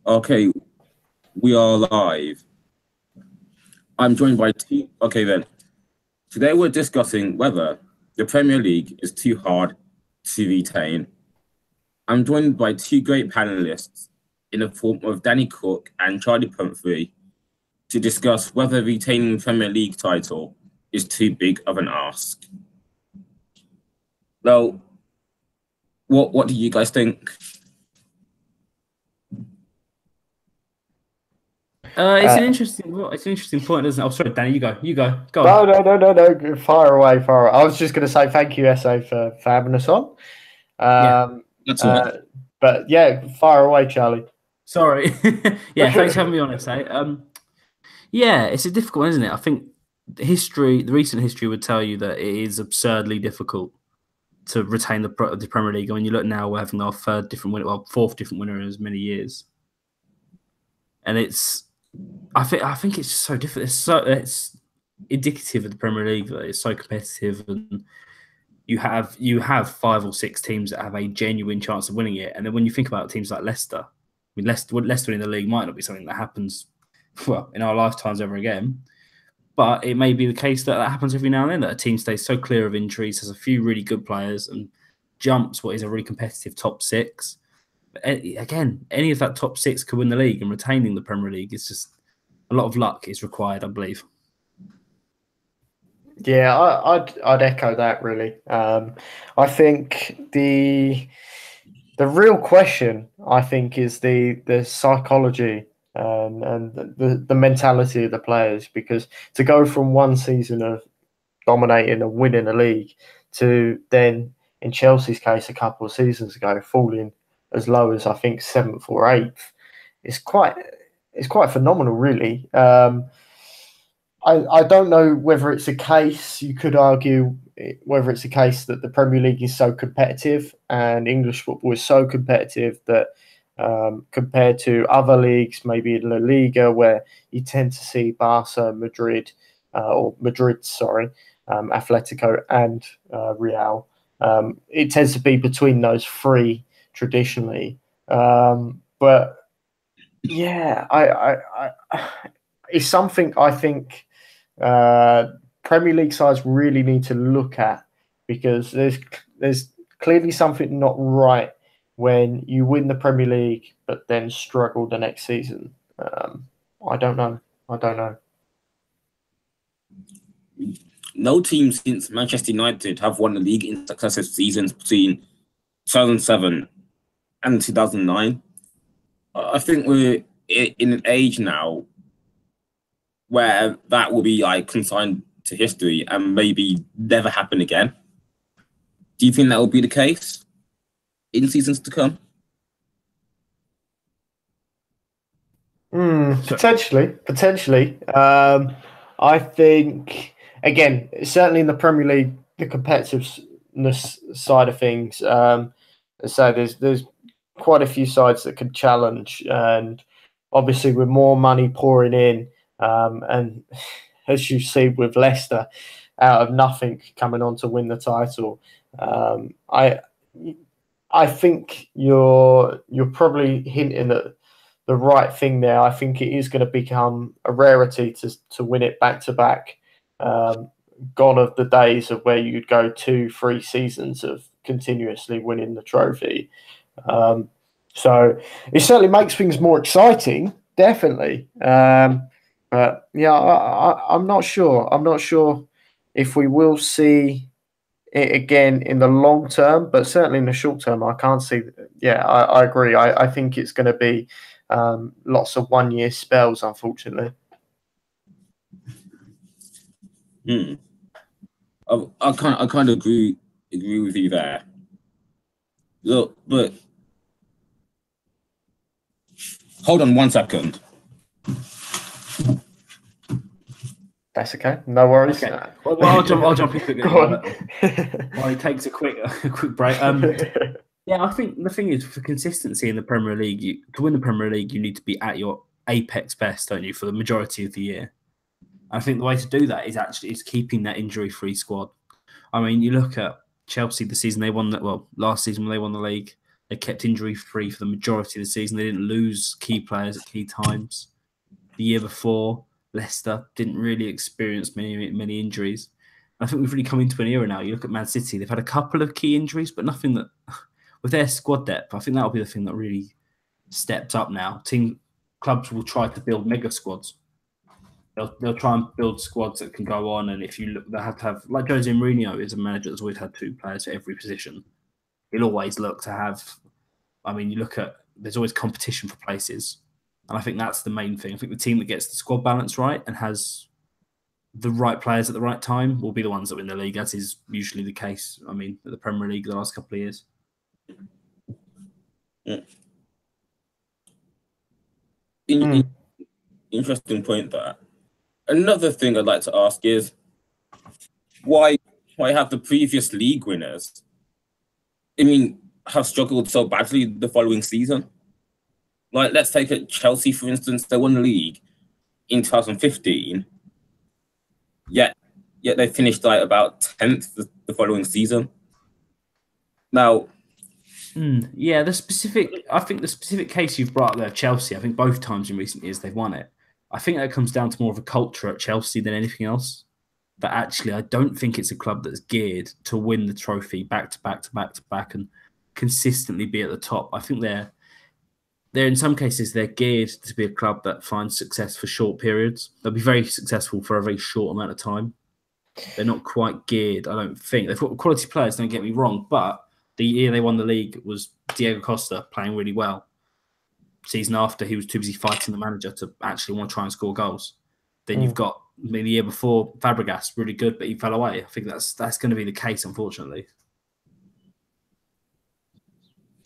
Okay, we are live. I'm joined by two. Okay, then. Today we're discussing whether the Premier League is too hard to retain. I'm joined by two great panelists in the form of Danny Cook and Charlie Pumfrey to discuss whether retaining the Premier League title is too big of an ask. Well, what do you guys think? It's an interesting point, isn't it? Oh, sorry, Danny, go No, on. no, no, no, no. Fire away, fire away. I was just going to say thank you, SA, for having us on. Yeah, That's all right. Uh, but yeah, fire away, Charlie. sorry. Yeah, thanks for having me on, SA. Yeah, it's a difficult one, isn't it? I think the recent history would tell you that it is absurdly difficult to retain the Premier League. I mean, you look now, we're having our fourth different winner in as many years, and I think it's so different. It's indicative of the Premier League that it's so competitive, and you have five or six teams that have a genuine chance of winning it. And then when you think about teams like Leicester, I mean, Leicester in the league might not be something that happens well in our lifetimes ever again, but it may be the case that happens every now and then, that a team stays so clear of injuries, has a few really good players, and jumps what is a really competitive top six. Again, any of that top six could win the league, and retaining the Premier League is just a lot of luck is required, I believe. Yeah, I'd echo that really. I think the real question, I think, is the psychology and the mentality of the players, because to go from one season of dominating and winning a league to then, in Chelsea's case, a couple of seasons ago, falling as low as I think seventh or eighth, it's quite phenomenal, really. I don't know whether it's a case, you could argue whether it's a case that the Premier League is so competitive and English football is so competitive that compared to other leagues, maybe in La Liga, where you tend to see Barca, Atletico and Real, it tends to be between those three traditionally. But yeah, it's something I think Premier League sides really need to look at, because there's clearly something not right when you win the Premier League but then struggle the next season. I don't know. I don't know. No team since Manchester United have won the league in successive seasons between 2007 and 2009. I think we're in an age now where that will be like consigned to history and maybe never happen again. Do you think that will be the case in seasons to come? Potentially. I think, again, certainly in the Premier League, the competitiveness side of things. So there's quite a few sides that could challenge, and obviously with more money pouring in, and as you see with Leicester, out of nothing coming on to win the title, I think you're probably hinting at the right thing there. I think it is going to become a rarity to win it back to back. Gone of the days of where you'd go 2-3 seasons of continuously winning the trophy. So it certainly makes things more exciting, definitely. But yeah, I'm not sure. I'm not sure if we will see it again in the long term, but certainly in the short term, I can't see. Yeah, I agree. I think it's going to be lots of 1 year spells, unfortunately. I kind of agree with you there. Look, but hold on 1 second. That's okay. No worries. Okay. Well, I'll jump in quickly while he takes a quick break. Yeah, I think the thing is, for consistency in the Premier League, to win the Premier League, you need to be at your apex best, don't you, for the majority of the year? I think the way to do that is keeping that injury-free squad. I mean, you look at Chelsea the season they won that. Well, last season when they won the league, They kept injury free for the majority of the season. They didn't lose key players at key times. The year before, Leicester didn't really experience many injuries. I think we've really come into an era now. You look at Man City; they've had a couple of key injuries, but nothing that, with their squad depth, I think that'll be the thing that really steps up now. Clubs will try to build mega squads. They'll try and build squads that can go on, and if you look, they have to have, like Jose Mourinho is a manager that's always had 2 players for every position. He'll always look to have. I mean, you look at, there's always competition for places. And I think that's the main thing. I think the team that gets the squad balance right and has the right players at the right time will be the ones that win the league, as is usually the case, I mean, at the Premier League the last couple of years. Yeah. Interesting point there. Another thing I'd like to ask is, why have the previous league winners, have struggled so badly the following season? Like, let's take it Chelsea, for instance. They won the league in 2015, yet they finished like about 10th the following season. Now, I think the specific case you've brought up there, Chelsea, I think both times in recent years they've won it. I think that comes down to more of a culture at Chelsea than anything else. That actually, I don't think it's a club that's geared to win the trophy back to back and consistently be at the top. I think they're in some cases they're geared to be a club that finds success for short periods. They'll be very successful for a very short amount of time. They're not quite geared, I don't think. They've got quality players, don't get me wrong, but the year they won the league was Diego Costa playing really well. Season after, he was too busy fighting the manager to actually want to try and score goals. Then you've got the year before, Fabregas, really good, but he fell away. I think that's going to be the case, unfortunately.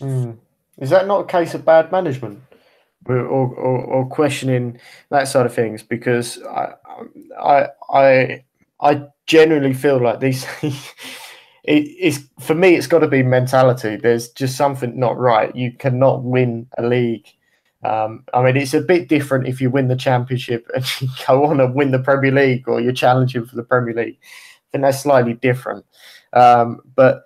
Is that not a case of bad management or questioning that side of things? Because I genuinely feel like these. For me, it's got to be mentality. There's just something not right. You cannot win a league. It's a bit different if you win the Championship and you go on and win the Premier League, or you're challenging for the Premier League. I think that's slightly different. But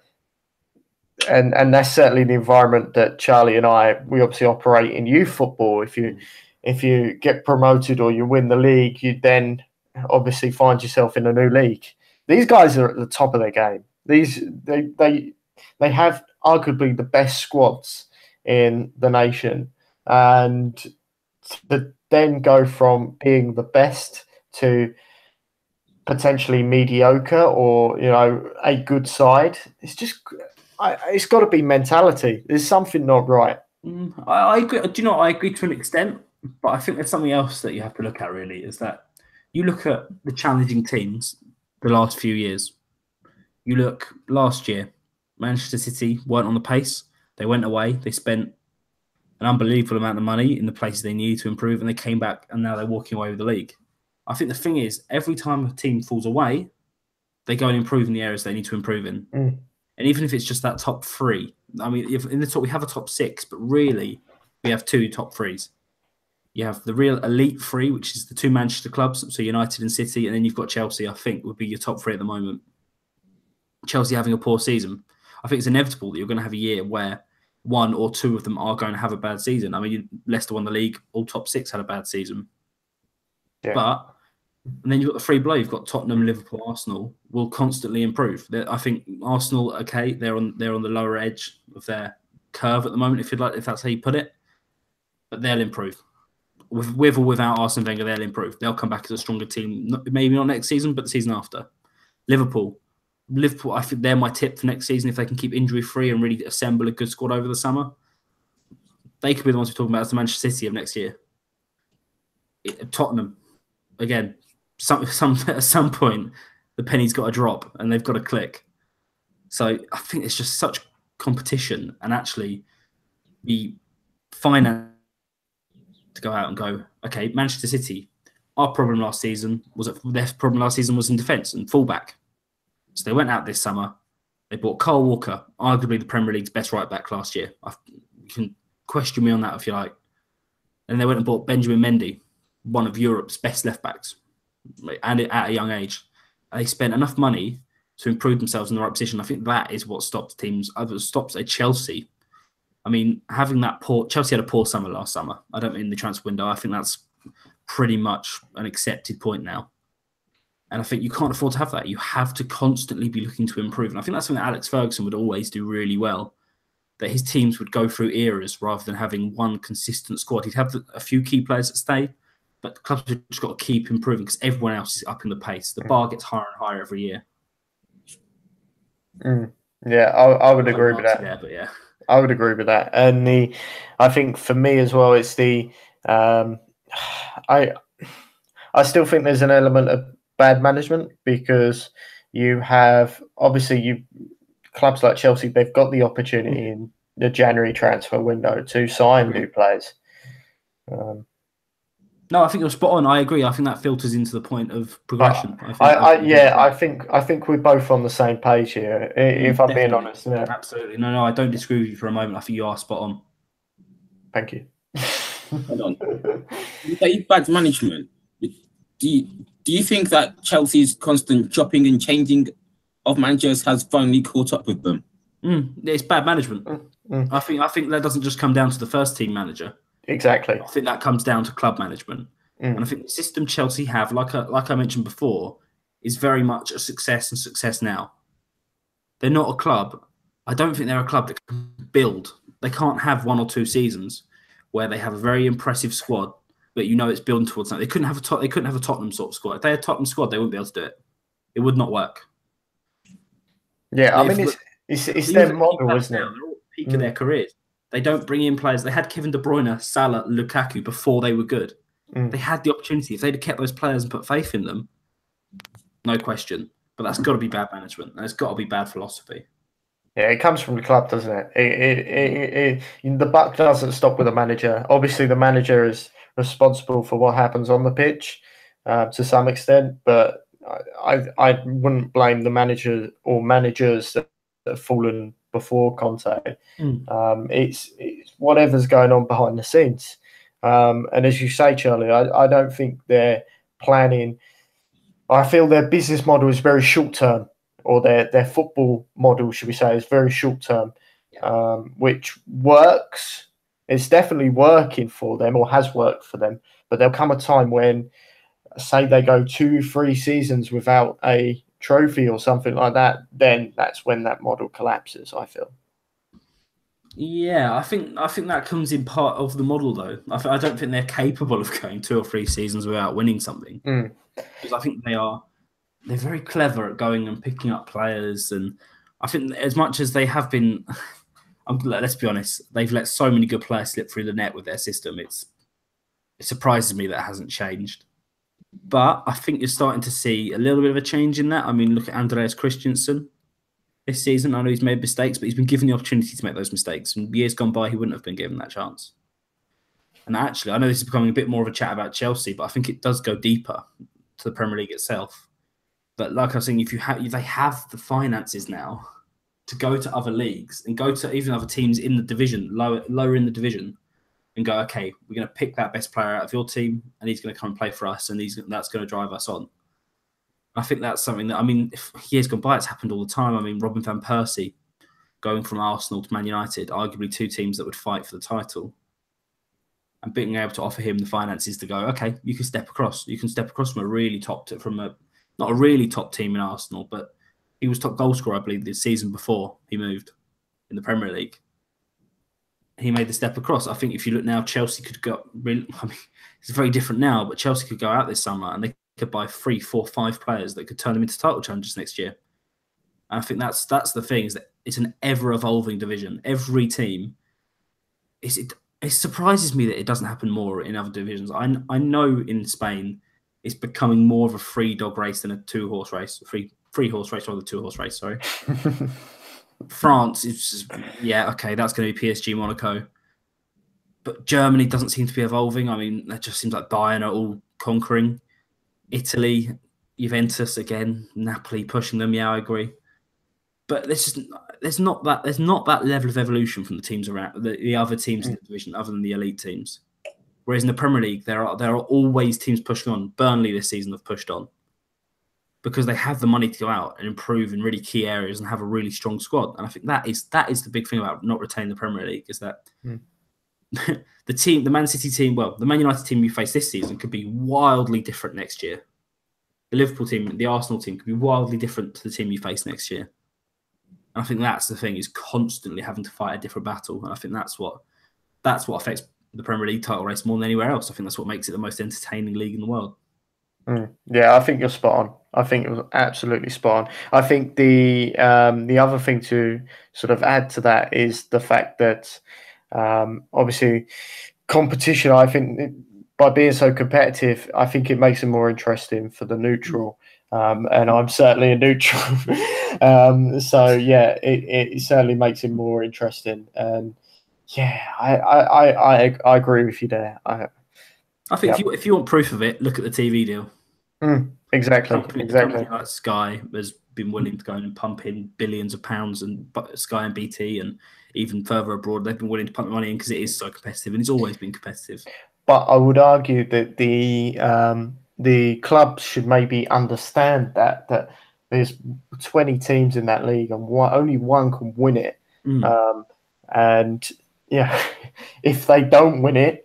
that's certainly the environment that Charlie and we obviously operate in youth football. If you get promoted or you win the league, you then obviously find yourself in a new league. These guys are at the top of their game. They have arguably the best squads in the nation, and to then go from being the best to potentially mediocre or a good side, it's got to be mentality. There's something not right. I agree. Do you know? I agree to an extent, but I think there's something else that you have to look at. Really, is that you look at the challenging teams the last few years. You look last year, Manchester City weren't on the pace. They went away. They spent an unbelievable amount of money in the places they needed to improve, and they came back, and now they're walking away with the league. I think the thing is, every time a team falls away, they go and improve in the areas they need to improve in. And even if it's just that top 3, I mean, if in the top we have a top 6, but really we have 2 top 3s. You have the real elite 3, which is the 2 Manchester clubs, so United and City, and then you've got Chelsea, I think, would be your top 3 at the moment. Chelsea having a poor season. I think it's inevitable that you're going to have a year where 1 or 2 of them are going to have a bad season. I mean, Leicester won the league, all top 6 had a bad season. Yeah. And then you've got the 3 below. You've got Tottenham, Liverpool, Arsenal will constantly improve. I think Arsenal, okay, they're on the lower edge of their curve at the moment, if that's how you put it. But they'll improve. With or without Arsene Wenger, they'll improve. They'll come back as a stronger team. Maybe not next season, but the season after. Liverpool, I think they're my tip for next season. If they can keep injury-free and really assemble a good squad over the summer, they could be the ones we're talking about as the Manchester City of next year. Tottenham, again, at some point, the penny's got to drop and they've got to click. So I think it's just such competition, and actually the finance to go out and go, okay, Manchester City, their problem last season was in defence and fullback. So they went out this summer. They bought Kyle Walker, arguably the Premier League's best right back last year. You can question me on that if you like. And they went and bought Benjamin Mendy, one of Europe's best left backs, and at a young age. And they spent enough money to improve themselves in the right position. I think that is what stops teams, stops a Chelsea I mean, having that poor Chelsea had a poor summer last summer. I don't mean the transfer window. I think that's pretty much an accepted point now. And I think you can't afford to have that. You have to constantly be looking to improve. And I think that's something that Alex Ferguson would always do really well, that his teams would go through eras rather than having one consistent squad. He'd have a few key players that stay, but the clubs have just got to keep improving because everyone else is upping the pace. The bar gets higher and higher every year. Yeah, I would agree with that. There, but yeah. I would agree with that. And I think for me as well, it's I still think there's an element of bad management, because you have obviously clubs like Chelsea, they've got the opportunity in the January transfer window to sign new players. No, I think you're spot on. I agree. I think that filters into the point of progression. I think we're both on the same page here. If I'm being honest, yeah. Absolutely. No, I don't disagree with you for a moment. I think you are spot on. Thank you. Hold on. You say bad management. Do you think that Chelsea's constant chopping and changing of managers has finally caught up with them? It's bad management. I think that doesn't just come down to the first team manager. Exactly. I think that comes down to club management. And I think the system Chelsea have, like I mentioned before, is very much a success and success now. They're not a club. I don't think they're a club that can build. They can't have 1 or 2 seasons where they have a very impressive squad, but it's building towards something. They couldn't have a Tottenham sort of squad. If they had a Tottenham squad, they wouldn't be able to do it. It would not work. Yeah, I mean, it's their model, isn't it? They're all at the peak of their careers. They don't bring in players. They had Kevin De Bruyne, Salah, Lukaku before they were good. They had the opportunity. If they'd have kept those players and put faith in them, no question. But that's got to be bad management, and it's got to be bad philosophy. Yeah, it comes from the club, doesn't it? The buck doesn't stop with the manager. Obviously, the manager is responsible for what happens on the pitch to some extent, but I wouldn't blame the manager or managers that have fallen before Conte. It's whatever's going on behind the scenes. And as you say, Charlie, I don't think they're planning. I feel their business model is very short term, or their football model, should we say, is very short term, which works. It's definitely working for them, or has worked for them. But there'll come a time when, say, they go 2-3 seasons without a trophy or something like that, then that's when that model collapses, I feel. Yeah, I think that comes in part of the model, though. I don't think they're capable of going 2 or 3 seasons without winning something. Because I think they're very clever at going and picking up players, and I think as much as they have been, let's be honest, they've let so many good players slip through the net with their system. It surprises me that it hasn't changed. But I think you're starting to see a little bit of a change in that. I mean, look at Andreas Christensen this season. I know he's made mistakes, but he's been given the opportunity to make those mistakes. And years gone by, he wouldn't have been given that chance. And actually, I know this is becoming a bit more of a chat about Chelsea, but I think it does go deeper to the Premier League itself. But like I was saying, they have the finances now to go to other leagues and go to even other teams in the division, lower in the division, and go, okay, we're going to pick that best player out of your team, and he's going to come and play for us, and that's going to drive us on. I think that's something that, I mean, if years gone by, it's happened all the time. I mean, Robin van Persie going from Arsenal to Man United, arguably 2 teams that would fight for the title, and being able to offer him the finances to go, okay, you can step across. You can step across from not a really top team in Arsenal, but he was top goal scorer, I believe, the season before he moved in the Premier League. He made the step across. I think if you look now, Chelsea could go. I mean, it's very different now, but Chelsea could go out this summer and they could buy 3, 4, 5 players that could turn them into title challengers next year. And I think that's the thing, is that it's an ever evolving division. Every team, it surprises me that it doesn't happen more in other divisions. I know in Spain it's becoming more of a 3-dog race than a 2-horse race, three horse race rather than 2-horse race. Sorry. France is just, that's going to be PSG, Monaco. But Germany doesn't seem to be evolving. I mean, that just seems like Bayern are all conquering. Italy, Juventus again, Napoli pushing them. Yeah, I agree. But there's not that level of evolution from the teams around the other teams in the division, other than the elite teams. Whereas in the Premier League, there are always teams pushing on. Burnley this season have pushed on. because they have the money to go out and improve in really key areas and have a really strong squad. And I think that is the big thing about not retaining the Premier League, is that the Man City team, the Man United team we face this season could be wildly different next year. The Liverpool team, the Arsenal team could be wildly different to the team you face next year. And I think that's the thing, is constantly having to fight a different battle. And I think that's what affects the Premier League title race more than anywhere else. I think that's what makes it the most entertaining league in the world. Yeah, I think you're spot on. I think it was absolutely spot on. I think the other thing to sort of add to that is the fact that obviously competition, I think by being so competitive, I think it makes it more interesting for the neutral. And I'm certainly a neutral. So yeah, it certainly makes it more interesting. And yeah, I agree with you there. I think if you want proof of it, look at the TV deal. Exactly. A company like Sky has been willing to go and pump in billions of pounds, and Sky and BT, and even further abroad, they've been willing to pump money in because it is so competitive, and it's always been competitive. But I would argue that the clubs should maybe understand that there's 20 teams in that league and only one can win it. And yeah, if they don't win it,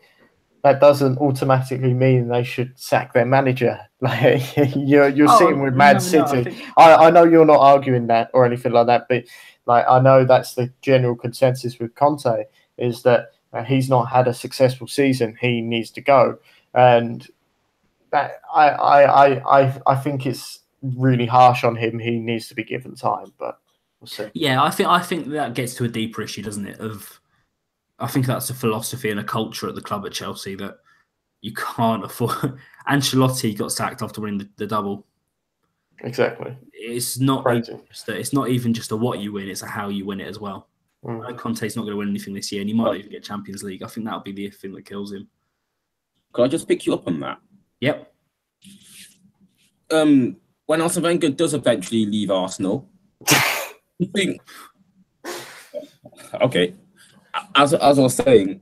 that doesn't automatically mean they should sack their manager. Like you're seeing with Man City. I know you're not arguing that or anything like that, but like I know that's the general consensus with Conte, is that he's not had a successful season. He needs to go, and that I think it's really harsh on him. He needs to be given time, but we'll see. Yeah, I think that gets to a deeper issue, doesn't it? I think that's a philosophy and a culture at the club at Chelsea that you can't afford. Ancelotti got sacked after winning the double. Exactly. It's not crazy. It's not even just a what you win; it's a how you win it as well. Conte's not going to win anything this year, and he might not even get Champions League. I think that'll be the thing that kills him. Can I just pick you up on that? Yep. When Arsene Wenger does eventually leave Arsenal, you think? Okay. As I was saying,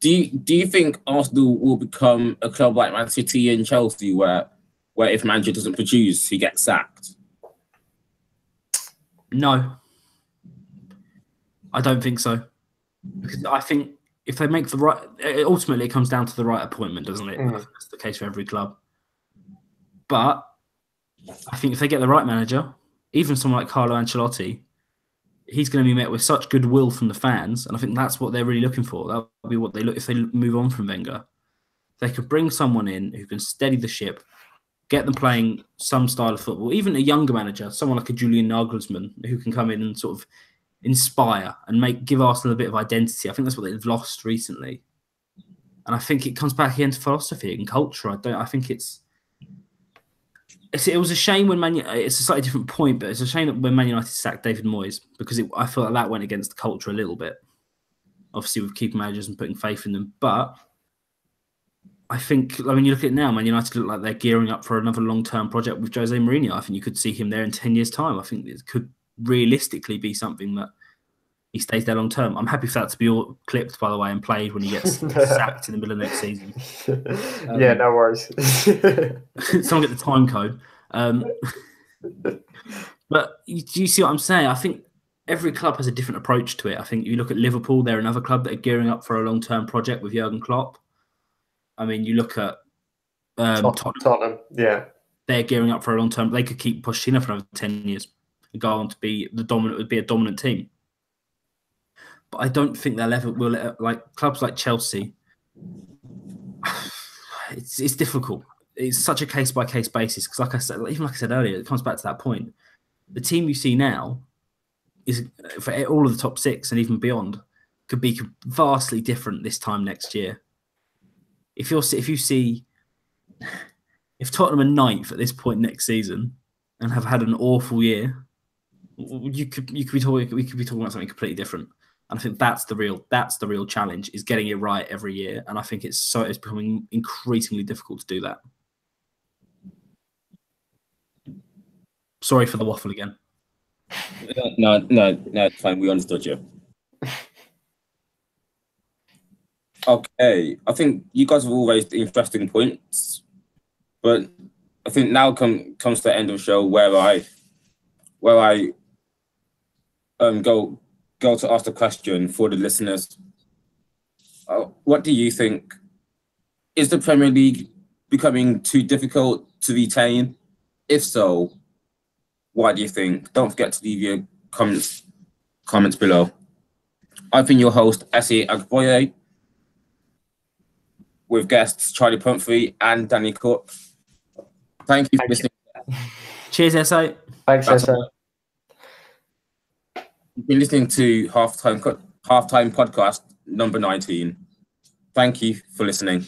do you think Arsenal will become a club like Man City and Chelsea, where if manager doesn't produce, he gets sacked? No, I don't think so. Because I think if they make the right, ultimately it comes down to the right appointment, doesn't it? That's the case for every club. But I think if they get the right manager, even someone like Carlo Ancelotti, he's going to be met with such goodwill from the fans, and I think that's what they're really looking for. That'll be what they look if they move on from Wenger. They could bring someone in who can steady the ship, get them playing some style of football, even a younger manager, someone like a Julian Nagelsmann, who can come in and sort of inspire and give Arsenal a bit of identity. I think that's what they've lost recently. And I think it comes back again to philosophy and culture. I think it was a shame when it's a slightly different point, but it's a shame that when Man United sacked David Moyes, because I feel like that went against the culture a little bit. Obviously, with keeping managers and putting faith in them. But I think, you look at it now, Man United look like they're gearing up for another long-term project with Jose Mourinho. I think you could see him there in 10 years' time. I think it could realistically be something that he stays there long-term. I'm happy for that to be all clipped, by the way, and played when he gets sacked in the middle of next season. Yeah, no worries. Someone get the time code. But do you see what I'm saying? I think every club has a different approach to it. I think you look at Liverpool, they're another club that are gearing up for a long-term project with Jurgen Klopp. I mean, you look at Tottenham, yeah. They're gearing up for a long term. They could keep Pochettino for another 10 years and go on to be a dominant team. But I don't think they'll ever will. Like clubs like Chelsea, it's difficult. It's such a case by case basis because, like I said earlier, it comes back to that point. The team you see now is for all of the top six and even beyond could be vastly different this time next year. If Tottenham are ninth at this point next season and have had an awful year, we could be talking about something completely different. And I think that's the real challenge, is getting it right every year. And I think it's becoming increasingly difficult to do that. Sorry for the waffle again. No, it's fine. We understood you. Okay, I think you guys have all raised interesting points, but I think now comes to the end of the show where I go to ask the question for the listeners. What do you think? Is the Premier League becoming too difficult to retain? If so, why do you think? Don't forget to leave your comments below. I've been your host, Essie Agboye, with guests Charlie Pumfrey and Danny Cook. Thank you for listening. Cheers, Essie. Thanks, Essie. You've been listening to Halftime Podcast number 19. Thank you for listening.